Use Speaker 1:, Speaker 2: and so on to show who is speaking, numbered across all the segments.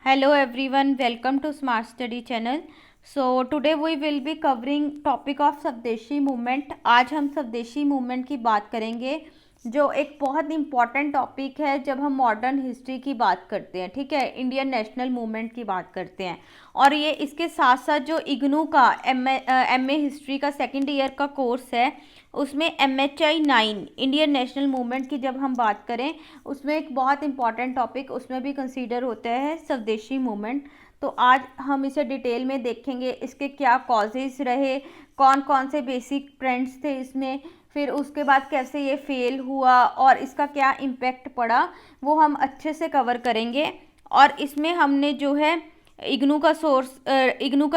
Speaker 1: Hello everyone, welcome to Smart Study channel. So today we will be covering topic of स्वदेशी movement. आज हम स्वदेशी movement की बात करेंगे जो एक बहुत इंपॉर्टेंट टॉपिक है जब हम मॉडर्न हिस्ट्री की बात करते हैं. ठीक है, इंडियन नेशनल मूवमेंट की बात करते हैं. और ये इसके साथ साथ जो इग्नू का एम ए हिस्ट्री का सेकेंड ईयर का कोर्स है उसमें MHI 9 इंडियन नेशनल मूवमेंट की जब हम बात करें उसमें एक बहुत इंपॉर्टेंट टॉपिक उसमें भी कंसीडर होता है स्वदेशी मूवमेंट. तो आज हम इसे डिटेल में देखेंगे, इसके क्या कॉजेज़ रहे, कौन कौन से बेसिक ट्रेंड्स थे इसमें, फिर उसके बाद कैसे ये फेल हुआ और इसका क्या इम्पेक्ट पड़ा, वो हम अच्छे से कवर करेंगे. और इसमें हमने जो है इग्नू का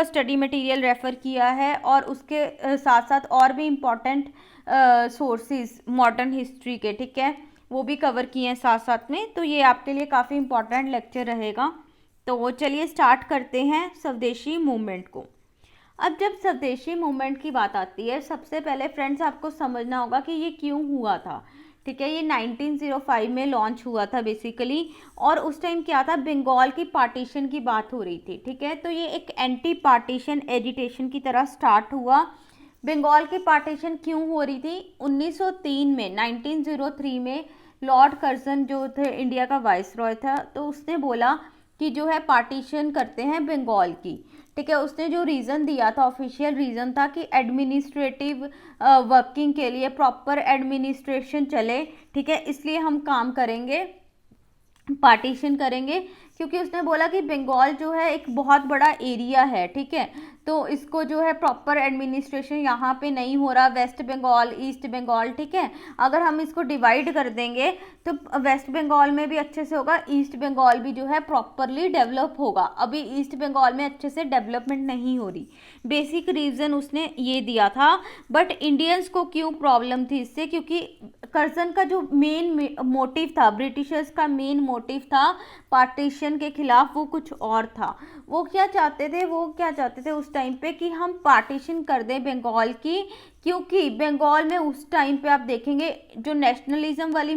Speaker 1: स्टडी मटेरियल रेफ़र किया है और उसके साथ साथ और भी इम्पॉर्टेंट सोर्सेज मॉडर्न हिस्ट्री के, ठीक है, वो भी कवर किए हैं साथ साथ में. तो ये आपके लिए काफ़ी इम्पॉर्टेंट लेक्चर रहेगा. तो चलिए स्टार्ट करते हैं स्वदेशी मूवमेंट को. अब जब स्वदेशी मूवमेंट की बात आती है, सबसे पहले फ्रेंड्स आपको समझना होगा कि ये क्यों हुआ था. ठीक है, ये 1905 में लॉन्च हुआ था बेसिकली. और उस टाइम क्या था, बंगाल की पार्टीशन की बात हो रही थी. ठीक है, तो ये एक एंटी पार्टीशन एजिटेशन की तरह स्टार्ट हुआ. बंगाल की पार्टीशन क्यों हो रही थी, 1903 में 1903 में लॉर्ड कर्जन जो थे इंडिया का वाइसरॉय था, तो उसने बोला कि जो है पार्टीशन करते हैं बंगाल की. ठीक है, उसने जो रीज़न दिया था, ऑफिशियल रीज़न था कि एडमिनिस्ट्रेटिव वर्किंग के लिए प्रॉपर एडमिनिस्ट्रेशन चले. ठीक है, इसलिए हम काम करेंगे, पार्टीशन करेंगे. क्योंकि उसने बोला कि बंगाल जो है एक बहुत बड़ा एरिया है. ठीक है, तो इसको जो है प्रॉपर एडमिनिस्ट्रेशन यहाँ पे नहीं हो रहा, वेस्ट बंगाल, ईस्ट बंगाल. ठीक है, अगर हम इसको डिवाइड कर देंगे तो वेस्ट बंगाल में भी अच्छे से होगा, ईस्ट बंगाल भी जो है प्रॉपरली डेवलप होगा. अभी ईस्ट बंगाल में अच्छे से डेवलपमेंट नहीं हो रही. बेसिक रीज़न उसने ये दिया था. बट इंडियंस को क्यों प्रॉब्लम थी इससे, क्योंकि कर्जन का जो मेन मोटिव था, ब्रिटिशर्स का मेन मोटिव था पार्टीशन के खिलाफ, वो कुछ और था. वो क्या चाहते थे उस टाइम पे कि हम पार्टीशन कर दें बंगाल की. क्योंकि बंगाल में उस टाइम पे आप देखेंगे जो नेशनलिज्म वाली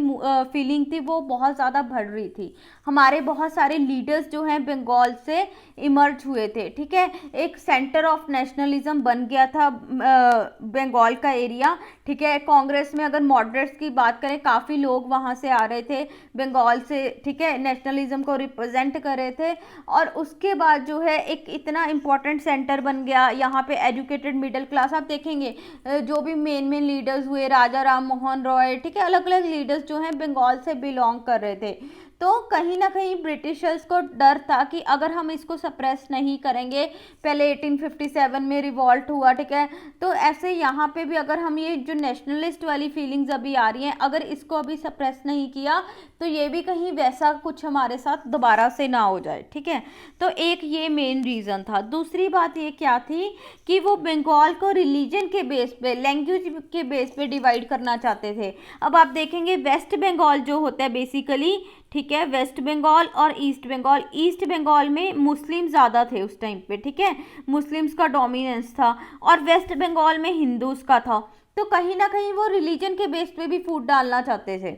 Speaker 1: फीलिंग थी वो बहुत ज़्यादा बढ़ रही थी. हमारे बहुत सारे लीडर्स जो हैं बंगाल से इमर्ज हुए थे. ठीक है, एक सेंटर ऑफ नेशनलिज्म बन गया था बंगाल का एरिया. ठीक है, कांग्रेस में अगर मॉडरेट्स की बात करें, काफ़ी लोग वहाँ से आ रहे थे बंगाल से. ठीक है, नेशनलिज्म को रिप्रेजेंट कर रहे थे. और उसके बाद जो है एक इतना इम्पोर्टेंट सेंटर बन गया यहाँ पे, एजुकेटेड मिडिल क्लास. आप देखेंगे जो भी मेन लीडर्स हुए, राजा राम मोहन रॉय, ठीक है, अलग अलग लीडर्स जो हैं बंगाल से बिलोंग कर रहे थे. तो कहीं ना कहीं ब्रिटिशर्स को डर था कि अगर हम इसको सप्रेस नहीं करेंगे, पहले 1857 में रिवॉल्ट हुआ. ठीक है, तो ऐसे यहाँ पे भी अगर हम ये जो नेशनलिस्ट वाली फीलिंग्स अभी आ रही हैं, अगर इसको अभी सप्रेस नहीं किया तो ये भी कहीं वैसा कुछ हमारे साथ दोबारा से ना हो जाए. ठीक है, तो एक ये मेन रीज़न था. दूसरी बात ये क्या थी कि वो बंगाल को रिलीजन के बेस पे, लैंग्वेज के बेस पे डिवाइड करना चाहते थे. अब आप देखेंगे वेस्ट बंगाल जो होता है बेसिकली, ठीक है, वेस्ट बंगाल और ईस्ट बंगाल में मुस्लिम ज़्यादा थे उस टाइम पे. ठीक है, मुस्लिम्स का डोमिनेंस था और वेस्ट बंगाल में हिंदूज का था. तो कहीं ना कहीं वो रिलीजन के बेस पे भी फूट डालना चाहते थे.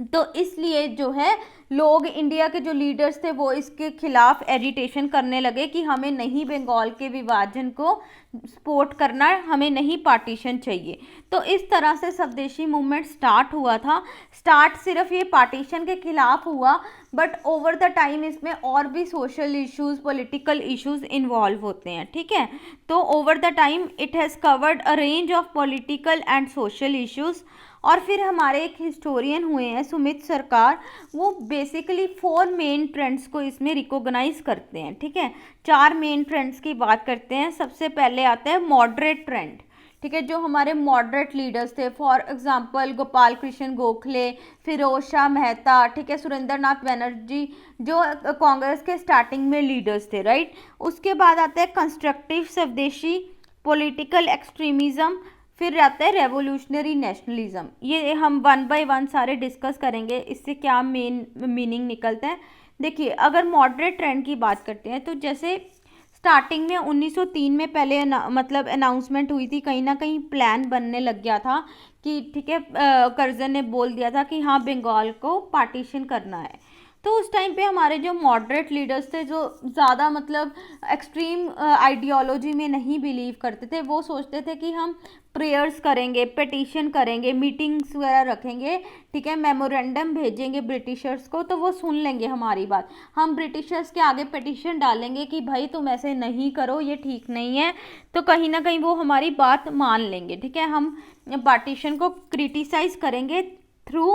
Speaker 1: तो इसलिए जो है लोग, इंडिया के जो लीडर्स थे वो इसके खिलाफ एजिटेशन करने लगे कि हमें नहीं बंगाल के विभाजन को सपोर्ट करना, हमें नहीं पार्टीशन चाहिए. तो इस तरह से स्वदेशी मूवमेंट स्टार्ट हुआ था. स्टार्ट सिर्फ ये पार्टीशन के खिलाफ हुआ, बट ओवर द टाइम इसमें और भी social issues, political issues involve होते हैं. ठीक है, तो over the time it has covered a range of political and social issues. और फिर हमारे एक हिस्टोरियन हुए हैं सुमित सरकार, वो बेसिकली 4 मेन ट्रेंड्स को इसमें रिकॉग्नाइज करते हैं. ठीक है, 4 मेन ट्रेंड्स की बात करते हैं. सबसे पहले आता है मॉडरेट ट्रेंड. ठीक है, जो हमारे मॉडरेट लीडर्स थे, फॉर एग्जांपल गोपाल कृष्ण गोखले, फिरोज शाह मेहता, ठीक है, सुरेंद्र नाथ बनर्जी, जो कांग्रेस के स्टार्टिंग में लीडर्स थे. राइट, उसके बाद आता है कंस्ट्रक्टिव स्वदेशी, पॉलिटिकल एक्सट्रीमिज्म, फिर आता है रेवोल्यूशनरी नेशनलिज्म. ये हम 1 बाय 1 सारे डिस्कस करेंगे, इससे क्या मेन मीनिंग निकलता है. देखिए, अगर मॉडरेट ट्रेंड की बात करते हैं तो जैसे स्टार्टिंग में 1903 में पहले मतलब अनाउंसमेंट हुई थी, कहीं ना कहीं प्लान बनने लग गया था कि ठीक है, कर्जन ने बोल दिया था कि हाँ बंगाल को पार्टीशन करना है. तो उस टाइम पे हमारे जो मॉडरेट लीडर्स थे, जो ज़्यादा मतलब एक्सट्रीम आइडियोलॉजी में नहीं बिलीव करते थे, वो सोचते थे कि हम प्रेयर्स करेंगे, पिटीशन करेंगे, मीटिंग्स वगैरह रखेंगे, ठीक है, मेमोरेंडम भेजेंगे ब्रिटिशर्स को, तो वो सुन लेंगे हमारी बात। हम ब्रिटिशर्स के आगे पिटीशन डालेंगे कि भाई तुम ऐसे नहीं करो, ये ठीक नहीं है, तो कहीं ना कहीं वो हमारी बात मान लेंगे, ठीक है। हम पार्टीशन को क्रिटिसाइज करेंगे थ्रू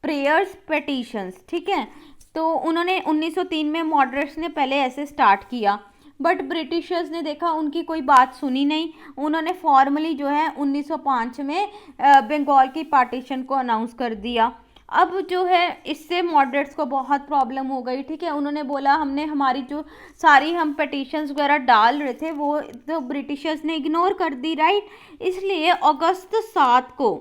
Speaker 1: प्रेयर्स, पिटीशंस, ठीक है। तो उन्होंने 1903 में मॉडरेट्स ने पहले ऐसे स्टार्ट किया, बट ब्रिटिशर्स ने देखा उनकी कोई बात सुनी नहीं, उन्होंने फॉर्मली जो है 1905 में बंगाल की पार्टीशन को अनाउंस कर दिया। अब जो है इससे मॉडरेट्स को बहुत प्रॉब्लम हो गई, ठीक है। उन्होंने बोला हमने हमारी जो सारी हम पिटीशंस वगैरह डाल रहे थे वो तो ब्रिटिशर्स ने इग्नोर कर दी, राइट। इसलिए अगस्त 7 को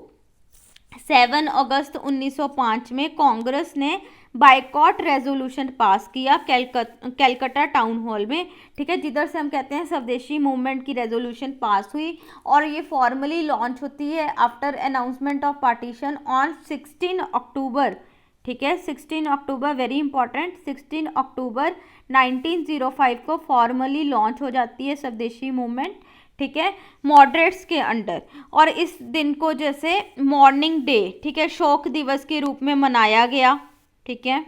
Speaker 1: 7 अगस्त 1905 में कांग्रेस ने बाइकॉट रेजोल्यूशन पास किया कैलकाटा टाउन हॉल में, ठीक है, जिधर से हम कहते हैं स्वदेशी मूवमेंट की रेजोल्यूशन पास हुई, और ये फॉर्मली लॉन्च होती है after announcement of partition on 16 अक्टूबर, ठीक है, 16 अक्टूबर, वेरी इंपॉर्टेंट, 16 अक्टूबर 1905 को फॉर्मली लॉन्च हो जाती है स्वदेशी मूवमेंट, ठीक है, मॉडरेट्स के अंडर। और इस दिन को जैसे मॉर्निंग डे, ठीक है, शोक दिवस के रूप में मनाया गया, ठीक है।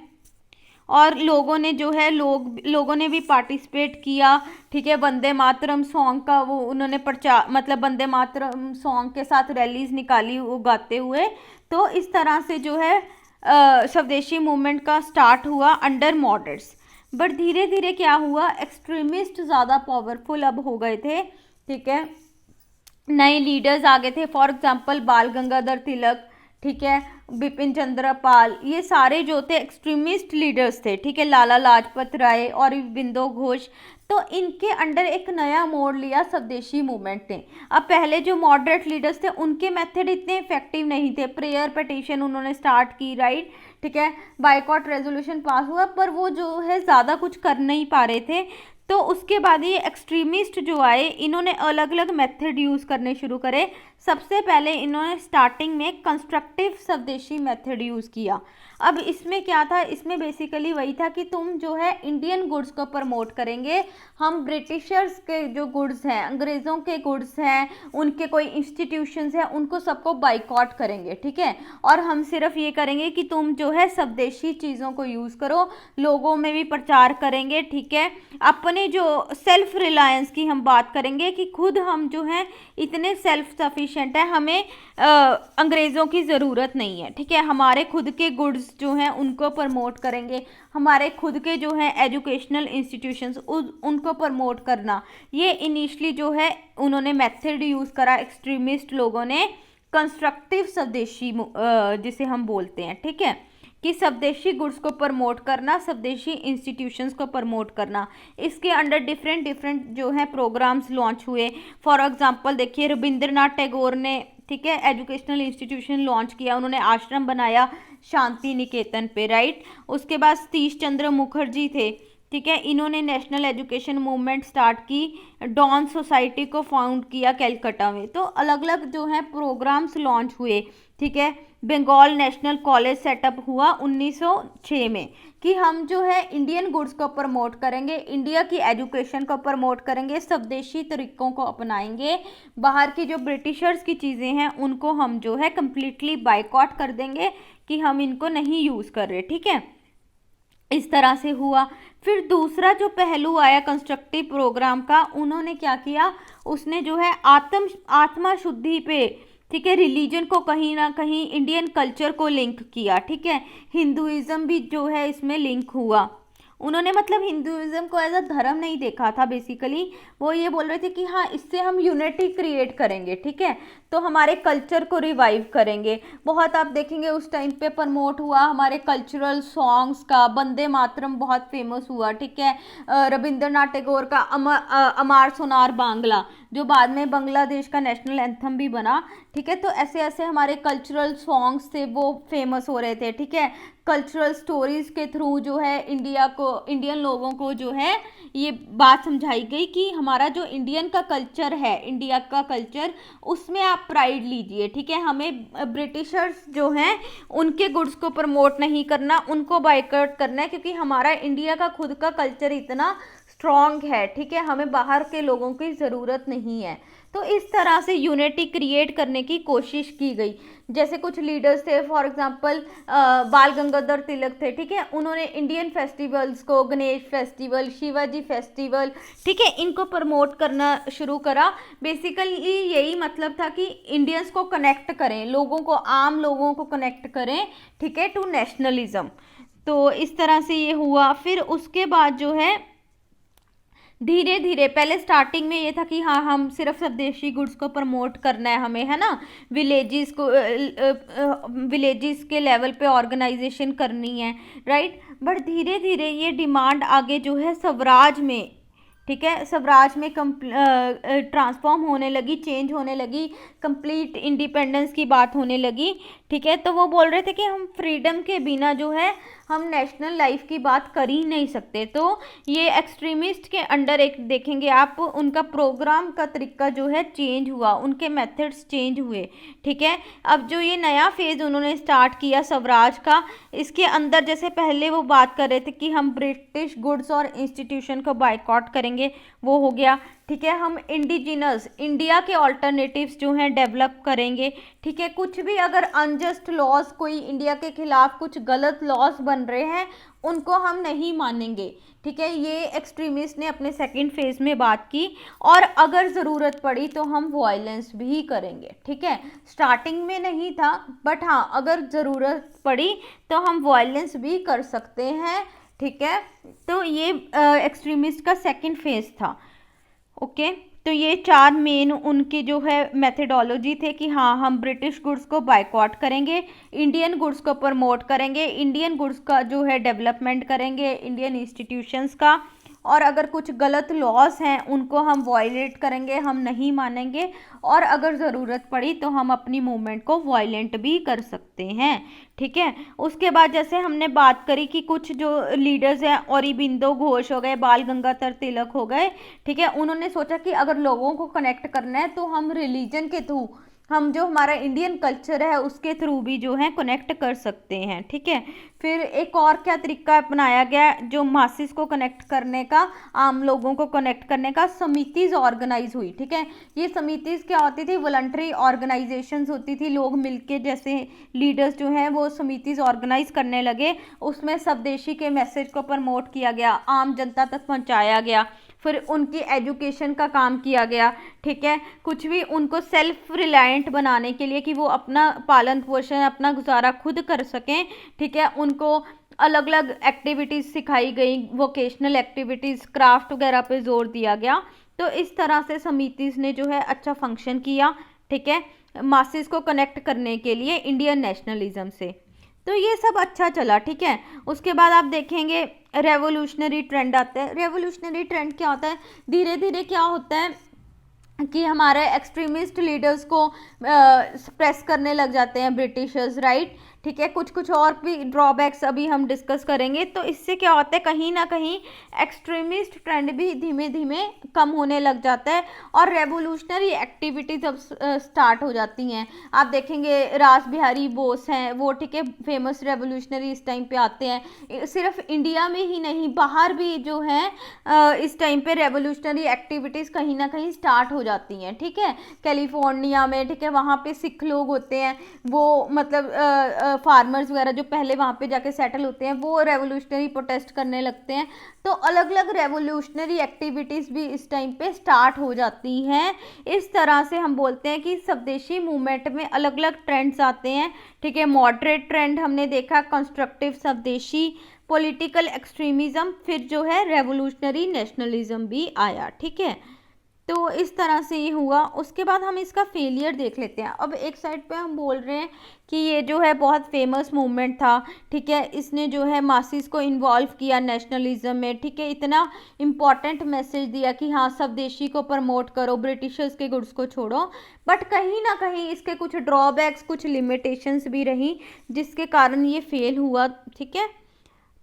Speaker 1: और लोगों ने जो है लोगों ने भी पार्टिसिपेट किया, ठीक है। वंदे मातरम सॉन्ग का वो उन्होंने प्रचार, मतलब वंदे मातरम सॉन्ग के साथ रैलीज निकाली वो गाते हुए। तो इस तरह से जो है स्वदेशी मूवमेंट का स्टार्ट हुआ अंडर मॉडरेट्स। बट धीरे धीरे क्या हुआ, एक्सट्रीमिस्ट ज़्यादा पावरफुल अब हो गए थे, ठीक है, नए लीडर्स आ गए थे, फॉर एग्जांपल बाल गंगाधर तिलक, ठीक है, बिपिन चंद्र पाल, ये सारे जो थे एक्सट्रीमिस्ट लीडर्स थे, ठीक है, लाला लाजपत राय और बिंदु घोष। तो इनके अंडर एक नया मोड़ लिया स्वदेशी मूवमेंट ने। अब पहले जो मॉडरेट लीडर्स थे उनके मेथड इतने इफेक्टिव नहीं थे, प्रेयर पिटीशन उन्होंने स्टार्ट की, राइट, ठीक है, बाइकॉट रेजोल्यूशन पास हुआ, पर वो जो है ज़्यादा कुछ कर नहीं पा रहे थे। तो उसके बाद ये एक्सट्रीमिस्ट जो आए, इन्होंने अलग अलग मेथड यूज़ करने शुरू करे। सबसे पहले इन्होंने स्टार्टिंग में कंस्ट्रक्टिव स्वदेशी मेथड यूज़ किया। अब इसमें क्या था, इसमें बेसिकली वही था कि तुम जो है इंडियन गुड्स को प्रमोट करेंगे, हम ब्रिटिशर्स के जो गुड्स हैं, अंग्रेज़ों के गुड्स हैं, उनके कोई इंस्टीट्यूशंस हैं, उनको सबको बाइकॉट करेंगे, ठीक है। और हम सिर्फ ये करेंगे कि तुम जो है स्वदेशी चीज़ों को यूज़ करो, लोगों में भी प्रचार करेंगे, ठीक है। अपने जो सेल्फ रिलायंस की हम बात करेंगे कि खुद हम जो हैं इतने सेल्फ सफिशिएंट हैं, हमें अंग्रेज़ों की ज़रूरत नहीं है, ठीक है। हमारे खुद के गुड्स जो हैं उनको प्रमोट करेंगे, हमारे खुद के जो हैं एजुकेशनल इंस्टीट्यूशंस उनको प्रमोट करना, ये इनिशियली जो है उन्होंने मेथड यूज़ करा एक्सट्रीमिस्ट लोगों ने, कंस्ट्रक्टिव स्वदेशी जिसे हम बोलते हैं, ठीक है, कि स्वदेशी गुड्स को प्रमोट करना, स्वदेशी इंस्टीट्यूशंस को प्रमोट करना। इसके अंडर डिफरेंट जो है प्रोग्राम्स लॉन्च हुए। फॉर एग्जांपल देखिए, रविंद्रनाथ टैगोर ने, ठीक है, एजुकेशनल इंस्टीट्यूशन लॉन्च किया, उन्होंने आश्रम बनाया शांति निकेतन पे, राइट। उसके बाद सतीश चंद्र मुखर्जी थे, ठीक है, इन्होंने नेशनल एजुकेशन मूवमेंट स्टार्ट की, डॉन सोसाइटी को फाउंड किया कैलकाटा में। तो अलग अलग जो है प्रोग्राम्स लॉन्च हुए, ठीक है। बंगाल नेशनल कॉलेज सेटअप हुआ 1906 में कि हम जो है इंडियन गुड्स को प्रमोट करेंगे, इंडिया की एजुकेशन को प्रमोट करेंगे, स्वदेशी तरीकों को अपनाएंगे, बाहर की जो ब्रिटिशर्स की चीज़ें हैं उनको हम जो है कम्प्लीटली बाइकॉट कर देंगे कि हम इनको नहीं यूज़ कर रहे, ठीक है। इस तरह से हुआ। फिर दूसरा जो पहलू आया कंस्ट्रक्टिव प्रोग्राम का, उन्होंने क्या किया, उसने जो है आत्मा शुद्धि पे, ठीक है, रिलीजन को कहीं ना कहीं इंडियन कल्चर को लिंक किया, ठीक है, हिंदुइज्म भी जो है इसमें लिंक हुआ। उन्होंने मतलब हिंदुइज्म को एज अ धर्म नहीं देखा था, बेसिकली वो ये बोल रहे थे कि हाँ इससे हम यूनिटी क्रिएट करेंगे, ठीक है, तो हमारे कल्चर को रिवाइव करेंगे। बहुत आप देखेंगे उस टाइम पे प्रमोट हुआ हमारे कल्चरल सॉन्ग्स का, वंदे मातरम बहुत फेमस हुआ, ठीक है, रविंद्रनाथ टैगोर का अमार सोनार बांग्ला, जो बाद में बांग्लादेश का नेशनल एंथम भी बना। ठीक है, तो ऐसे ऐसे हमारे कल्चरल सॉन्ग्स थे वो फेमस हो रहे थे। ठीक है, कल्चरल स्टोरीज के थ्रू जो है इंडियन लोगों को जो है ये बात समझाई गई कि हमारा जो इंडियन का कल्चर है, इंडिया का कल्चर, उसमें आप प्राइड लीजिए। ठीक है, हमें ब्रिटिशर्स जो हैं उनके गुड्स को प्रमोट नहीं करना, उनको बाइकआउट करना है, क्योंकि हमारा इंडिया का खुद का कल्चर इतना स्ट्रॉन्ग है। ठीक है, हमें बाहर के लोगों की ज़रूरत नहीं है। तो इस तरह से यूनिटी क्रिएट करने की कोशिश की गई। जैसे कुछ लीडर्स थे, फॉर एग्जांपल बाल गंगाधर तिलक थे। ठीक है, उन्होंने इंडियन फेस्टिवल्स को, गणेश फेस्टिवल, शिवाजी फेस्टिवल, ठीक है, इनको प्रमोट करना शुरू करा। बेसिकली यही मतलब था कि इंडियंस को कनेक्ट करें, लोगों को, आम लोगों को कनेक्ट करें, ठीक है, टू नेशनलिज्म। तो इस तरह से ये हुआ। फिर उसके बाद जो है धीरे धीरे, पहले स्टार्टिंग में ये था कि हाँ हम सिर्फ स्वदेशी गुड्स को प्रमोट करना है हमें, है ना, विलेजेस को, विलेजेस के लेवल पे ऑर्गेनाइजेशन करनी है, राइट। बट धीरे धीरे ये डिमांड आगे जो है स्वराज में, ठीक है, स्वराज में ट्रांसफॉर्म होने लगी, चेंज होने लगी, कंप्लीट इंडिपेंडेंस की बात होने लगी। ठीक है, तो वो बोल रहे थे कि हम फ्रीडम के बिना जो है हम नेशनल लाइफ की बात कर ही नहीं सकते। तो ये एक्सट्रीमिस्ट के अंडर एक देखेंगे आप, उनका प्रोग्राम का तरीका जो है चेंज हुआ, उनके मेथड्स चेंज हुए। ठीक है, अब जो ये नया फेज़ उन्होंने स्टार्ट किया स्वराज का, इसके अंदर जैसे पहले वो बात कर रहे थे कि हम ब्रिटिश गुड्स और इंस्टीट्यूशन को बायकॉट करेंगे, वो हो गया। ठीक है, हम इंडिजिनस, इंडिया के ऑल्टरनेटिव्स जो हैं डेवलप करेंगे। ठीक है, कुछ भी अगर अनजस्ट लॉज, कोई इंडिया के खिलाफ कुछ गलत लॉज बन रहे हैं, उनको हम नहीं मानेंगे। ठीक है, ये एक्सट्रीमिस्ट ने अपने सेकंड फेज में बात की। और अगर ज़रूरत पड़ी तो हम वायलेंस भी करेंगे। ठीक है, स्टार्टिंग में नहीं था, बट हाँ अगर ज़रूरत पड़ी तो हम वायलेंस भी कर सकते हैं। ठीक है, तो ये एक्सट्रीमिस्ट का सेकंड फेज था। ओके, तो ये चार मेन उनकी जो है मेथडोलॉजी थे कि हाँ हम ब्रिटिश गुड्स को बायकॉट करेंगे, इंडियन गुड्स को प्रमोट करेंगे, इंडियन गुड्स का जो है डेवलपमेंट करेंगे, इंडियन इंस्टीट्यूशंस का, और अगर कुछ गलत लॉज हैं उनको हम वायलेट करेंगे, हम नहीं मानेंगे, और अगर ज़रूरत पड़ी तो हम अपनी मूवमेंट को वायलेंट भी कर सकते हैं। ठीक है, उसके बाद जैसे हमने बात करी कि कुछ जो लीडर्स हैं, औरबिंदो घोष हो गए, बाल गंगाधर तिलक हो गए। ठीक है, उन्होंने सोचा कि अगर लोगों को कनेक्ट करना है तो हम रिलीजन के थ्रू, हम जो हमारा इंडियन कल्चर है उसके थ्रू भी जो है कनेक्ट कर सकते हैं। ठीक है, फिर एक और क्या तरीका अपनाया गया जो मासिस को कनेक्ट करने का, आम लोगों को कनेक्ट करने का, समितिज ऑर्गेनाइज हुई। ठीक है, ये समितिज क्या होती थी, वॉलंटरी ऑर्गेनाइजेशंस होती थी, लोग मिलके, जैसे लीडर्स जो हैं वो समितिज ऑर्गेनाइज करने लगे, उसमें स्वदेशी के मैसेज को प्रमोट किया गया, आम जनता तक पहुंचाया गया, फिर उनकी एजुकेशन का काम किया गया। ठीक है, कुछ भी उनको सेल्फ रिलायंट बनाने के लिए कि वो अपना पालन पोषण, अपना गुजारा खुद कर सकें। ठीक है, उनको अलग अलग एक्टिविटीज़ सिखाई गई, वोकेशनल एक्टिविटीज़, क्राफ्ट वगैरह पे जोर दिया गया। तो इस तरह से समितिस ने जो है अच्छा फंक्शन किया। ठीक है, मासेस को कनेक्ट करने के लिए इंडियन नेशनलिज्म से, तो ये सब अच्छा चला। ठीक है, उसके बाद आप देखेंगे रेवोल्यूशनरी ट्रेंड आता है। रेवोल्यूशनरी ट्रेंड क्या होता है, धीरे धीरे क्या होता है कि हमारे एक्सट्रीमिस्ट लीडर्स को सप्रेस करने लग जाते हैं ब्रिटिशर्स, राइट। ठीक है, कुछ कुछ और भी ड्रॉबैक्स अभी हम डिस्कस करेंगे। तो इससे क्या होता है, कहीं ना कहीं एक्सट्रीमिस्ट ट्रेंड भी धीमे धीमे कम होने लग जाता है और रेवोल्यूशनरी एक्टिविटीज अब स्टार्ट हो जाती हैं। आप देखेंगे रास बिहारी बोस हैं वो, ठीक है, फेमस रेवोल्यूशनरी इस टाइम पे आते हैं। सिर्फ इंडिया में ही नहीं, बाहर भी जो है इस टाइम पे रेवोल्यूशनरी एक्टिविटीज़ कहीं ना कहीं स्टार्ट हो जाती हैं। ठीक है, कैलिफोर्निया में, ठीक है, वहाँ पे सिख लोग होते हैं, वो मतलब फार्मर्स वगैरह जो पहले वहाँ पे जाके सेटल होते हैं, वो रेवोल्यूशनरी प्रोटेस्ट करने लगते हैं। तो अलग अलग रेवोल्यूशनरी एक्टिविटीज़ भी इस टाइम पे स्टार्ट हो जाती हैं। इस तरह से हम बोलते हैं कि स्वदेशी मूवमेंट में अलग अलग ट्रेंड्स आते हैं। ठीक है, मॉडरेट ट्रेंड हमने देखा, कंस्ट्रक्टिव स्वदेशी, पॉलिटिकल एक्सट्रीमिज्म, फिर जो है रेवोल्यूशनरी नेशनलिज्म भी आया। ठीक है, तो इस तरह से ये हुआ। उसके बाद हम इसका फेलियर देख लेते हैं। अब एक साइड पे हम बोल रहे हैं कि ये जो है बहुत फेमस मूवमेंट था, ठीक है, इसने जो है मासिस को इन्वॉल्व किया नेशनलिज्म में, ठीक है, इतना इम्पॉर्टेंट मैसेज दिया कि हाँ स्वदेशी को प्रमोट करो, ब्रिटिशर्स के गुड्स को छोड़ो। बट कहीं ना कहीं इसके कुछ ड्रॉबैक्स, कुछ लिमिटेशंस भी रही, जिसके कारण ये फेल हुआ, ठीक है।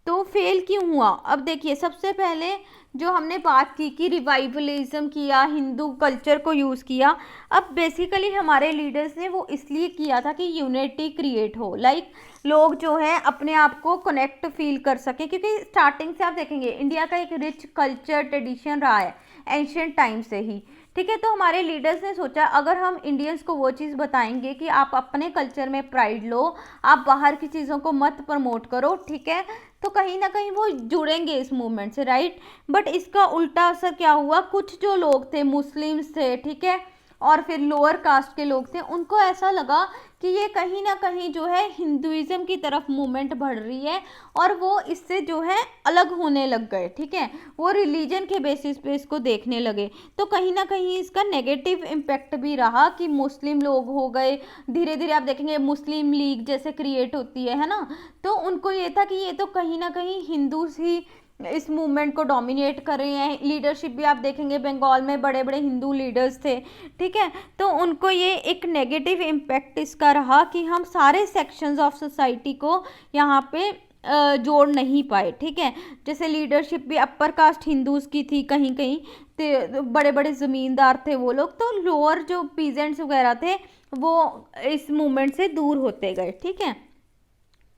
Speaker 1: तो फेल क्यों हुआ? अब देखिए, सबसे पहले जो हमने बात की कि रिवाइवलिज्म किया, हिंदू कल्चर को यूज़ किया। अब बेसिकली हमारे लीडर्स ने वो इसलिए किया था कि यूनिटी क्रिएट हो, लाइक लोग जो है अपने आप को कनेक्ट फील कर सके, क्योंकि स्टार्टिंग से आप देखेंगे इंडिया का एक रिच कल्चर ट्रेडिशन रहा है एंशियंट टाइम से ही, ठीक है। तो हमारे लीडर्स ने सोचा अगर हम इंडियंस को वो चीज़ बताएंगे कि आप अपने कल्चर में प्राइड लो, आप बाहर की चीज़ों को मत प्रमोट करो, ठीक है, तो कहीं ना कहीं वो जुड़ेंगे इस मूवमेंट से, राइट। बट इसका उल्टा असर क्या हुआ, कुछ जो लोग थे, मुस्लिम्स थे, ठीक है, और फिर लोअर कास्ट के लोग थे, उनको ऐसा लगा कि ये कहीं ना कहीं जो है हिंदुइज्म की तरफ मूवमेंट बढ़ रही है, और वो इससे जो है अलग होने लग गए, ठीक है, वो रिलीजन के बेसिस पे इसको देखने लगे। तो कहीं ना कहीं इसका नेगेटिव इम्पैक्ट भी रहा कि मुस्लिम लोग हो गए, धीरे धीरे आप देखेंगे मुस्लिम लीग जैसे क्रिएट होती है ना, तो उनको ये था कि ये तो कहीं ना कहीं हिंदूज ही इस मूवमेंट को डोमिनेट कर रहे हैं। लीडरशिप भी आप देखेंगे बंगाल में बड़े बड़े हिंदू लीडर्स थे, ठीक है, तो उनको ये एक नेगेटिव इम्पैक्ट इसका रहा कि हम सारे सेक्शंस ऑफ सोसाइटी को यहाँ पे जोड़ नहीं पाए, ठीक है। जैसे लीडरशिप भी अपर कास्ट हिंदूज की थी कहीं कहीं, तो बड़े बड़े ज़मींदार थे वो लोग, तो लोअर जो पीजेंट्स वगैरह थे वो इस मूवमेंट से दूर होते गए, ठीक है।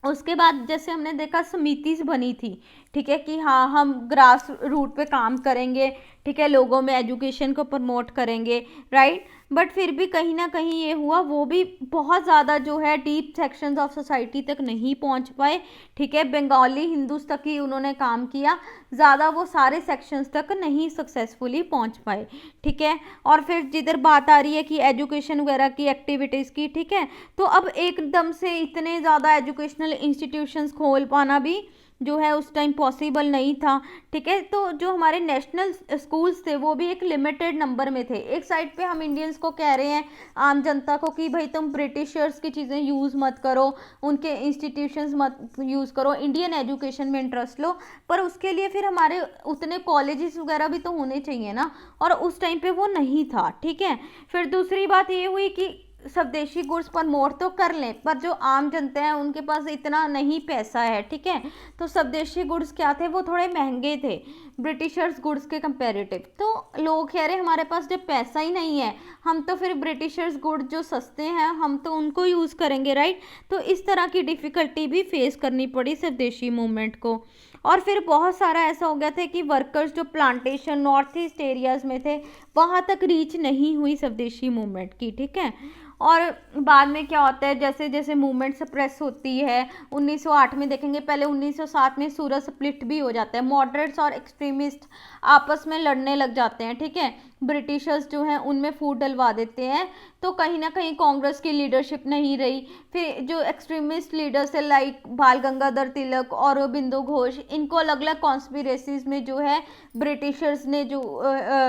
Speaker 1: उसके बाद जैसे हमने देखा समितिस बनी थी, ठीक है, कि हाँ हम ग्रास रूट पे काम करेंगे, ठीक है, लोगों में एजुकेशन को प्रमोट करेंगे, राइट। बट फिर भी कहीं ना कहीं ये हुआ, वो भी बहुत ज़्यादा जो है डीप सेक्शंस ऑफ सोसाइटी तक नहीं पहुंच पाए, ठीक है, बंगाली हिंदूज तक ही उन्होंने काम किया, ज़्यादा वो सारे सेक्शंस तक नहीं सक्सेसफुली पहुंच पाए, ठीक है। और फिर जिधर बात आ रही है कि एजुकेशन वगैरह की एक्टिविटीज़ की, ठीक है, तो अब एकदम से इतने ज़्यादा एजुकेशनल इंस्टीट्यूशंस खोल पाना भी जो है उस टाइम पॉसिबल नहीं था, ठीक है। तो जो हमारे नेशनल स्कूल्स थे वो भी एक लिमिटेड नंबर में थे। एक साइड पे हम इंडियंस को कह रहे हैं, आम जनता को, कि भाई तुम ब्रिटिशर्स की चीज़ें यूज़ मत करो, उनके इंस्टीट्यूशंस मत यूज़ करो, इंडियन एजुकेशन में इंटरेस्ट लो, पर उसके लिए फिर हमारे उतने कॉलेजेस वगैरह भी तो होने चाहिए ना, और उस टाइम पे वो नहीं था, ठीक है। फिर दूसरी बात ये हुई कि स्वदेशी गुड्स प्रमोट तो कर लें, पर जो आम जनता है उनके पास इतना नहीं पैसा है, ठीक है, तो स्वदेशी गुड्स क्या थे, वो थोड़े महंगे थे ब्रिटिशर्स गुड्स के कंपैरेटिव। तो लोग कह रहे हमारे पास जब पैसा ही नहीं है, हम तो फिर ब्रिटिशर्स गुड्स जो सस्ते हैं हम तो उनको यूज़ करेंगे, राइट। तो इस तरह की डिफ़िकल्टी भी फेस करनी पड़ी स्वदेशी मूवमेंट को। और फिर बहुत सारा ऐसा हो गया था कि वर्कर्स जो प्लांटेशन नॉर्थ ईस्ट एरियाज़ में थे वहाँ तक रीच नहीं हुई स्वदेशी मूवमेंट की, ठीक है। और बाद में क्या होता है, जैसे जैसे मूवमेंट सप्रेस होती है, 1908 में देखेंगे, पहले 1907 में सूरत स्प्लिट भी हो जाता है, मॉडरेट्स और एक्सट्रीमिस्ट आपस में लड़ने लग जाते हैं, ठीक है, ब्रिटिशर्स जो हैं उनमें फूट डलवा देते हैं, तो कहीं ना कहीं कांग्रेस की लीडरशिप नहीं रही। फिर जो एक्सट्रीमिस्ट लीडर्स है लाइक बाल गंगाधर तिलक और बिंदु घोष, इनको अलग अलग कॉन्स्पिरेसीज में जो है ब्रिटिशर्स ने जो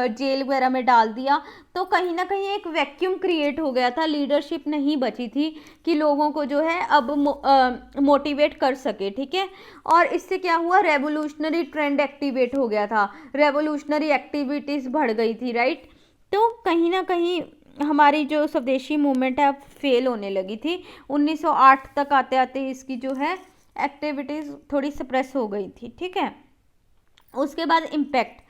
Speaker 1: जेल वगैरह में डाल दिया। तो कहीं ना कहीं एक वैक्यूम क्रिएट हो गया था, लीडरशिप नहीं बची थी कि लोगों को जो है अब मोटिवेट कर सके, ठीक है। और इससे क्या हुआ, रेवोल्यूशनरी ट्रेंड एक्टिवेट हो गया था, रेवोल्यूशनरी एक्टिविटीज़ बढ़ गई थी, राइट। तो कहीं ना कहीं हमारी जो स्वदेशी मूवमेंट है अब फेल होने लगी थी। 1908 तक आते आते इसकी जो है एक्टिविटीज़ थोड़ी सप्रेस हो गई थी, ठीक है। उसके बाद इम्पैक्ट,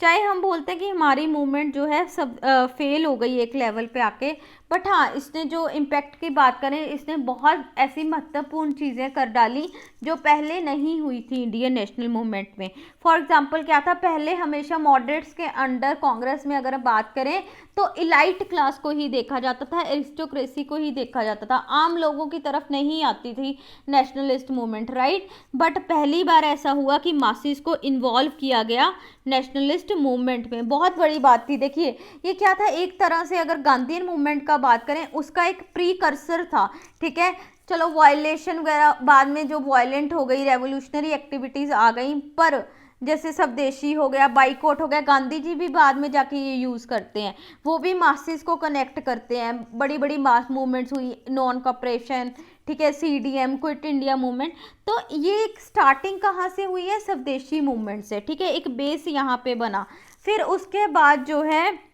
Speaker 1: चाहे हम बोलते हैं कि हमारी मूवमेंट जो है सब फेल हो गई एक लेवल पे आके, बट हाँ इसने जो इम्पैक्ट की बात करें, इसने बहुत ऐसी महत्वपूर्ण चीज़ें कर डाली जो पहले नहीं हुई थी इंडियन नेशनल मूवमेंट में। फॉर एग्जांपल क्या था, पहले हमेशा मॉडरेट्स के अंडर कांग्रेस में अगर बात करें तो इलाइट क्लास को ही देखा जाता था, एरिस्टोक्रेसी को ही देखा जाता था, आम लोगों की तरफ नहीं आती थी नेशनलिस्ट मूवमेंट, राइट। बट पहली बार ऐसा हुआ कि मासिस को इन्वॉल्व किया गया नेशनलिस्ट मूवमेंट में, बहुत बड़ी बात थी। देखिए ये क्या था, एक तरह से अगर गांधीयन मूवमेंट का बात करें उसका एक प्रीकर्सर था, ठीक है। चलो वायलेशन वगैरह बाद में जो वायलेंट हो गई, रेवोल्यूशनरी एक्टिविटीज़ आ गई, पर जैसे स्वदेशी हो गया, बाइकआउट हो गया, गांधी जी भी बाद में जाके ये यूज़ करते हैं, वो भी मासेस को कनेक्ट करते हैं। बड़ी बड़ी मास मूवमेंट्स हुई, नॉन कॉपरेशन, ठीक है, CDM, क्विट इंडिया मूवमेंट। तो ये एक स्टार्टिंग कहाँ से हुई है? स्वदेशी मूवमेंट से, ठीक है, एक बेस यहाँ पे बना। फिर उसके बाद जो है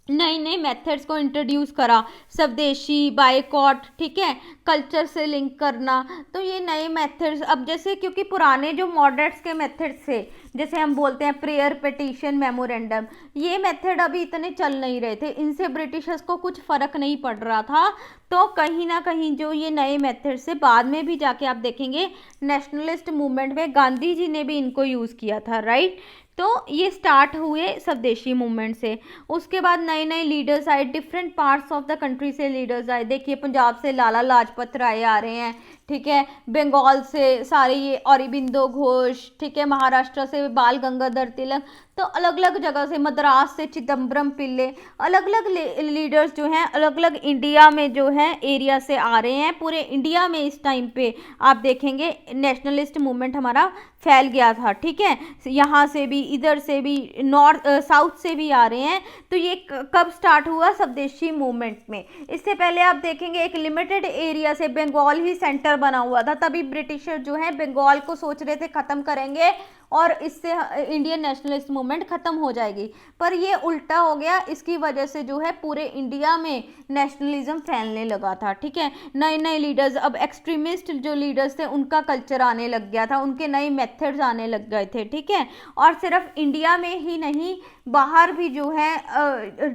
Speaker 1: नए नए मेथड्स को इंट्रोड्यूस करा, स्वदेशी, बायकॉट, ठीक है, कल्चर से लिंक करना। तो ये नए मेथड्स, अब जैसे क्योंकि पुराने जो मॉडरेट्स के मेथड्स थे, जैसे हम बोलते हैं प्रेयर, पिटीशन, मेमोरेंडम, ये मेथड अभी इतने चल नहीं रहे थे, इनसे ब्रिटिशर्स को कुछ फ़र्क नहीं पड़ रहा था। तो कहीं ना कहीं जो ये नए मेथड से बाद में भी जाके आप देखेंगे नेशनलिस्ट मूवमेंट में गांधी जी ने भी इनको यूज़ किया था, राइट। तो ये स्टार्ट हुए स्वदेशी मूवमेंट से। उसके बाद नए नए लीडर्स आए, different parts of the country से लीडर्स आए। देखिए पंजाब से लाला लाजपत राय आ रहे हैं, ठीक है, बंगाल से सारे ये अरबिंदो घोष, ठीक है, महाराष्ट्र से बाल गंगाधर तिलक। तो अलग अलग जगह से, मद्रास से चिदम्बरम पिल्ले, अलग अलग लीडर्स जो हैं अलग अलग इंडिया में जो है एरिया से आ रहे हैं। पूरे इंडिया में इस टाइम पे आप देखेंगे नेशनलिस्ट मूवमेंट हमारा फैल गया था, ठीक है, यहाँ से भी, इधर से भी, नॉर्थ साउथ से भी आ रहे हैं। तो ये कब स्टार्ट हुआ? स्वदेशी मूवमेंट में। इससे पहले आप देखेंगे एक लिमिटेड एरिया से बंगाल ही सेंटर बना हुआ था, तभी ब्रिटिशर जो है बंगाल को सोच रहे थे खत्म करेंगे और इससे इंडियन नेशनलिस्ट मूवमेंट खत्म हो जाएगी, पर ये उल्टा हो गया। इसकी वजह से जो है पूरे इंडिया में नेशनलिज्म फैलने लगा था, ठीक है, नए नए लीडर्स, अब एक्सट्रीमिस्ट जो लीडर्स थे उनका कल्चर आने लग गया था, उनके नए मेथड्स आने लग गए थे, ठीक है। और सिर्फ इंडिया में ही नहीं, बाहर भी जो है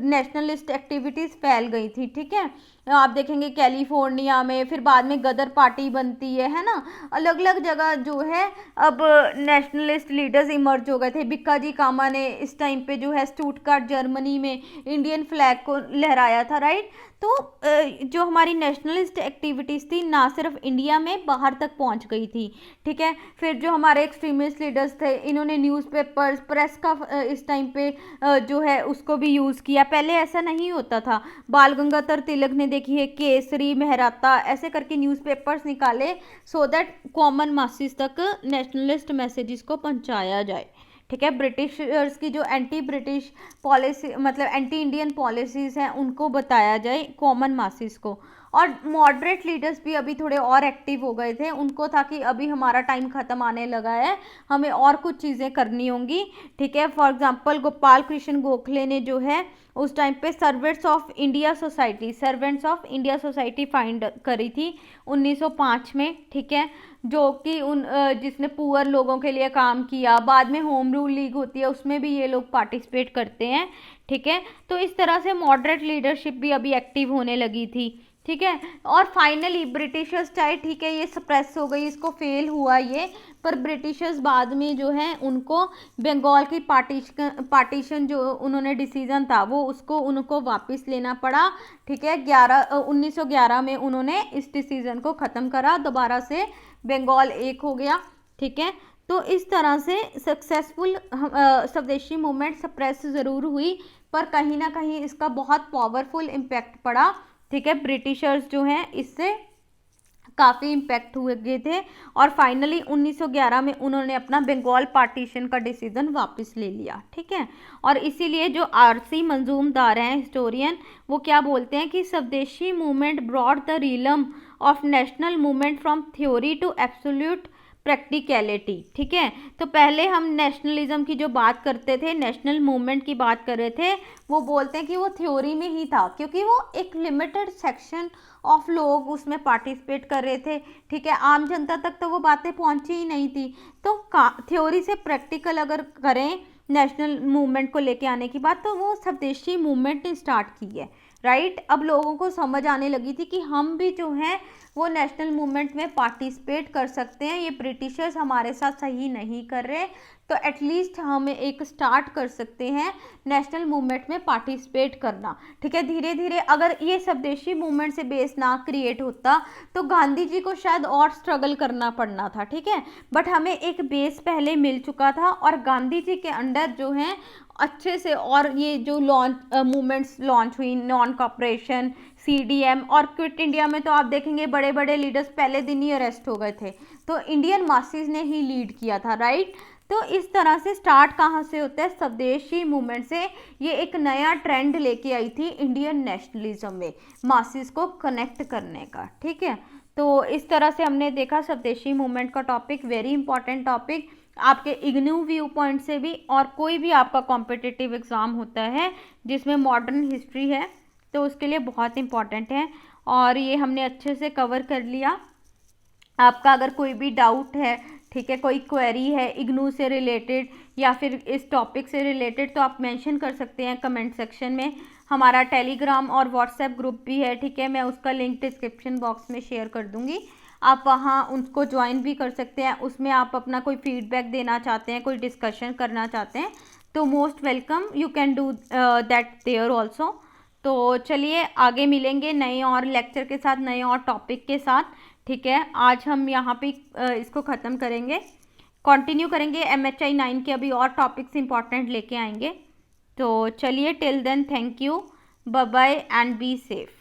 Speaker 1: नेशनलिस्ट एक्टिविटीज़ फैल गई थी, ठीक है। आप देखेंगे कैलिफोर्निया में, फिर बाद में गदर पार्टी बनती है ना, अलग अलग जगह जो है अब नेशनलिस्ट लीडर्स इमर्ज हो गए थे। बिक्का जी कामा ने इस टाइम पे जो है स्टुटगार्ट जर्मनी में इंडियन फ्लैग को लहराया था, राइट। तो जो हमारी नेशनलिस्ट एक्टिविटीज़ थी ना सिर्फ इंडिया में, बाहर तक पहुंच गई थी, ठीक है। फिर जो हमारे एक्सट्रीमिस्ट लीडर्स थे, इन्होंने न्यूज़पेपर्स, प्रेस का इस टाइम पे जो है उसको भी यूज़ किया। पहले ऐसा नहीं होता था। बाल गंगाधर तिलक ने देखिए केसरी, मेहराता ऐसे करके न्यूज़पेपर्स निकाले, सो दैट कॉमन मासेस तक नेशनलिस्ट मैसेजेस को पहुंचाया जाए, ठीक है। ब्रिटिशर्स की जो एंटी ब्रिटिश पॉलिसी, मतलब एंटी इंडियन पॉलिसीज़ हैं, उनको बताया जाए कॉमन मासेस को। और मॉडरेट लीडर्स भी अभी थोड़े और एक्टिव हो गए थे, उनको था कि अभी हमारा टाइम ख़त्म आने लगा है, हमें और कुछ चीज़ें करनी होंगी, ठीक है। फॉर एग्जांपल गोपाल कृष्ण गोखले ने जो है उस टाइम पे servants of India society find करी थी 1905 में, ठीक है, जो कि जिसने पुअर लोगों के लिए काम किया। बाद में होम रूल लीग होती है, उसमें भी ये लोग पार्टिसिपेट करते हैं, ठीक है। तो इस तरह से मॉडरेट लीडरशिप भी अभी एक्टिव होने लगी थी, ठीक है। और फाइनली ब्रिटिशर्स चाहे, ठीक है, ये सप्रेस हो गई, इसको फेल हुआ ये, पर ब्रिटिशर्स बाद में जो है उनको बंगाल की पार्टीशन जो उन्होंने डिसीजन था वो उसको उनको वापस लेना पड़ा, ठीक है। 1911 में उन्होंने इस डिसीजन को ख़त्म करा, दोबारा से बंगाल एक हो गया, ठीक है। तो इस तरह से सक्सेसफुल स्वदेशी मूवमेंट सप्रेस ज़रूर हुई, पर कहीं ना कहीं इसका बहुत पावरफुल इम्पैक्ट पड़ा, ठीक है। ब्रिटिशर्स जो हैं इससे काफ़ी इम्पैक्ट हुए गए थे, और फाइनली 1911 में उन्होंने अपना बंगाल पार्टीशन का डिसीजन वापस ले लिया, ठीक है। और इसीलिए जो RC मंजूमदार हैं हिस्टोरियन, वो क्या बोलते हैं कि Swadeshi movement broad the realm of national movement from theory to absolute practicality, ठीक है। तो पहले हम नेशनलिज्म की जो बात करते थे, नेशनल मूवमेंट की बात कर रहे थे, वो बोलते हैं कि वो थ्योरी में ही था, क्योंकि वो एक लिमिटेड सेक्शन ऑफ लोग उसमें पार्टिसिपेट कर रहे थे, ठीक है, आम जनता तक तो वो बातें पहुंची ही नहीं थी। तो थ्योरी से प्रैक्टिकल अगर करें नेशनल मूवमेंट को लेके आने की बात, तो वो स्वदेशी मूवमेंट ने स्टार्ट की है, राइट। अब लोगों को समझ आने लगी थी कि हम भी जो हैं वो नेशनल मूवमेंट में पार्टिसिपेट कर सकते हैं, ये ब्रिटिशर्स हमारे साथ सही नहीं कर रहे, तो एटलीस्ट हम एक स्टार्ट कर सकते हैं नेशनल मूवमेंट में पार्टिसिपेट करना, ठीक है। धीरे धीरे अगर ये स्वदेशी मूवमेंट से बेस ना क्रिएट होता तो गांधी जी को शायद और स्ट्रगल करना पड़ना था, ठीक है, बट हमें एक बेस पहले मिल चुका था, और गांधी जी के अंडर जो है अच्छे से, और ये जो मूवमेंट्स लॉन्च हुई, नॉन कॉपरेशन, CDM और क्विट इंडिया में, तो आप देखेंगे बड़े बड़े लीडर्स पहले दिन ही अरेस्ट हो गए थे, तो इंडियन मासेस ने ही लीड किया था, राइट। तो इस तरह से स्टार्ट कहाँ से होता है, स्वदेशी मूवमेंट से। ये एक नया ट्रेंड लेके आई थी इंडियन नेशनलिज्म में, मासिस को कनेक्ट करने का, ठीक है। तो इस तरह से हमने देखा स्वदेशी मूवमेंट का टॉपिक, वेरी इंपॉर्टेंट टॉपिक आपके इग्नू व्यू पॉइंट से भी, और कोई भी आपका कॉम्पिटिटिव एग्ज़ाम होता है जिसमें मॉडर्न हिस्ट्री है तो उसके लिए बहुत इंपॉर्टेंट है। और ये हमने अच्छे से कवर कर लिया। आपका अगर कोई भी डाउट है, ठीक है, कोई क्वेरी है इग्नू से रिलेटेड या फिर इस टॉपिक से रिलेटेड, तो आप मेंशन कर सकते हैं कमेंट सेक्शन में। हमारा टेलीग्राम और व्हाट्सएप ग्रुप भी है, ठीक है, मैं उसका लिंक डिस्क्रिप्शन बॉक्स में शेयर कर दूंगी, आप वहाँ उनको ज्वाइन भी कर सकते हैं। उसमें आप अपना कोई फीडबैक देना चाहते हैं, कोई डिस्कशन करना चाहते हैं तो most welcome, you can do that there also. तो चलिए आगे मिलेंगे नए और लेक्चर के साथ, नए और टॉपिक के साथ, ठीक है। आज हम यहाँ पे इसको ख़त्म करेंगे, कंटिन्यू करेंगे MHI 9 के अभी और टॉपिक्स इंपॉर्टेंट लेके आएंगे। तो चलिए till then, thank you, bye bye and be safe.